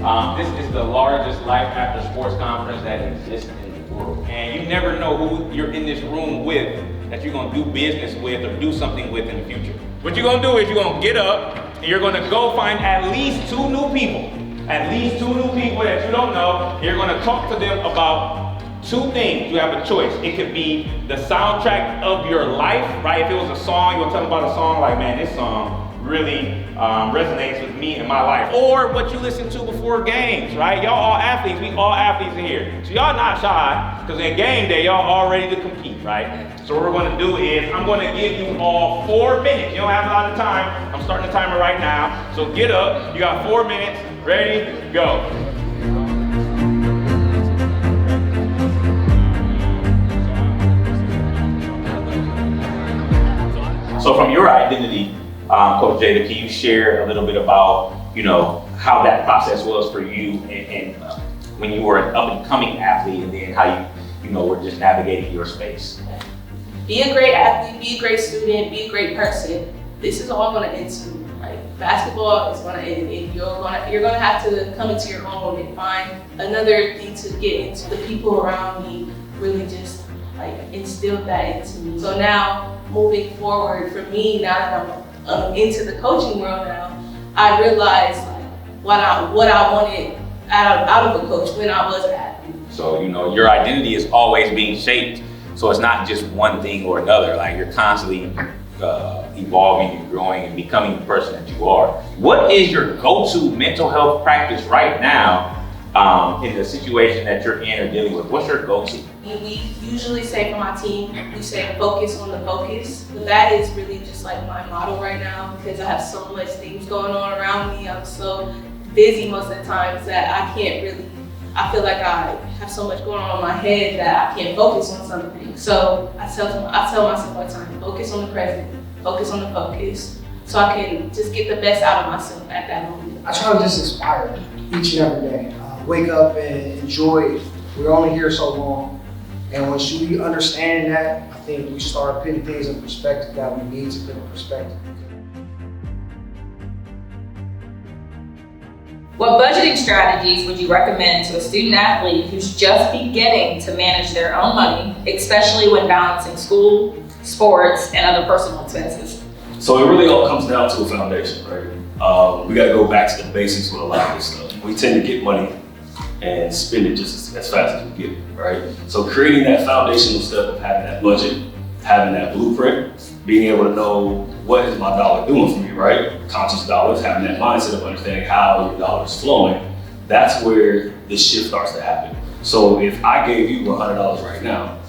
This is the largest life after sports conference that exists in the world. And you never know who you're in this room with that you're gonna do business with or do something with in the future. What you're gonna do is you're gonna get up and you're gonna go find at least two new people that you don't know. You're gonna talk to them about two things. You have a choice. It could be the soundtrack of your life, right? If it was a song, you'll tell them about a song like, man, this song really resonates with me in my life. Or what you listen to before games, right? Y'all all athletes, we all athletes in here. So y'all not shy, because in game day, y'all all ready to compete, right? So what we're gonna do is, I'm gonna give you all 4 minutes. You don't have a lot of time. I'm starting the timer right now. So get up, you got 4 minutes, ready, go. So from your identity, Coach Jada, can you share a little bit about, how that process was for you and when you were an up-and-coming athlete, and then how you were just navigating your space? Be a great athlete, be a great student, be a great person. This is all going to end soon. Like, basketball is going to end, and you're going to have to come into your own and find another thing to get into. The people around me really just instilled that into me. So now, moving forward, for me, now that I'm into the coaching world now, I realize what I wanted out of a coach when I was an athlete. So your identity is always being shaped. So it's not just one thing or another. Like, you're constantly evolving and growing and becoming the person that you are. What is your go-to mental health practice right now in the situation that you're in or dealing with? What's your go-to? We usually say for my team, we say focus on the focus. But that is really just my motto right now, because I have so much things going on around me. I'm so busy most of the times that I feel like I have so much going on in my head that I can't focus on something. So I tell myself all the time, focus on the present, focus on the focus, so I can just get the best out of myself at that moment. I try to just inspire each and every day. Wake up and enjoy it. We're only here so long. And once we understand that, I think we start putting things in perspective that we need to put in perspective. What budgeting strategies would you recommend to a student athlete who's just beginning to manage their own money, especially when balancing school, sports, and other personal expenses? So it really all comes down to a foundation, right? We got to go back to the basics with a lot of this stuff. We tend to get money and spend it just as fast as we get it, right? So creating that foundational step of having that budget, having that blueprint, being able to know what is my dollar doing for me, right? Conscious dollars, having that mindset of understanding how your dollar is flowing, that's where the shift starts to happen. So if I gave you $100 right now,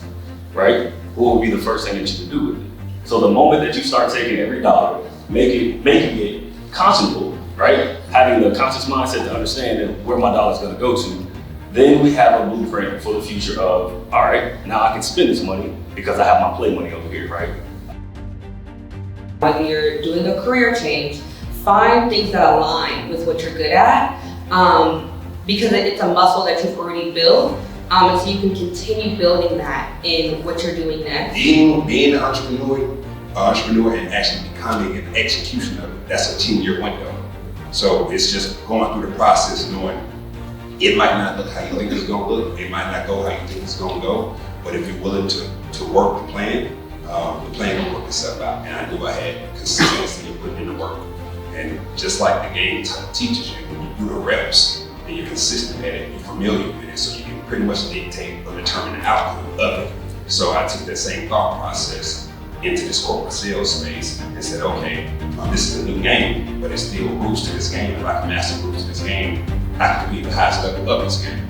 right, what would be the first thing that you would do with it? So the moment that you start taking every dollar, making it conscionable, right? Having the conscious mindset to understand that where my dollar is going to go to, then we have a blueprint for the future of, all right, now I can spend this money because I have my play money over here, right? When you're doing a career change, find things that align with what you're good at, because it's a muscle that you've already built, and so you can continue building that in what you're doing next. Being an entrepreneur and actually becoming an execution of it, that's a 10-year window. So it's just going through the process, knowing it might not look how you think it's gonna look, it might not go how you think it's gonna go, but if you're willing to work the plan will work itself out. And I knew I had consistency in putting in the work. And just like the game teaches you, when you do the reps and you're consistent at it, you're familiar with it, so you can pretty much dictate or determine the outcome of it. So I took that same thought process into this corporate sales space and said, okay, this is a new game, but it's still roots to this game. If I can master roots to this game, I can be the highest level of this game.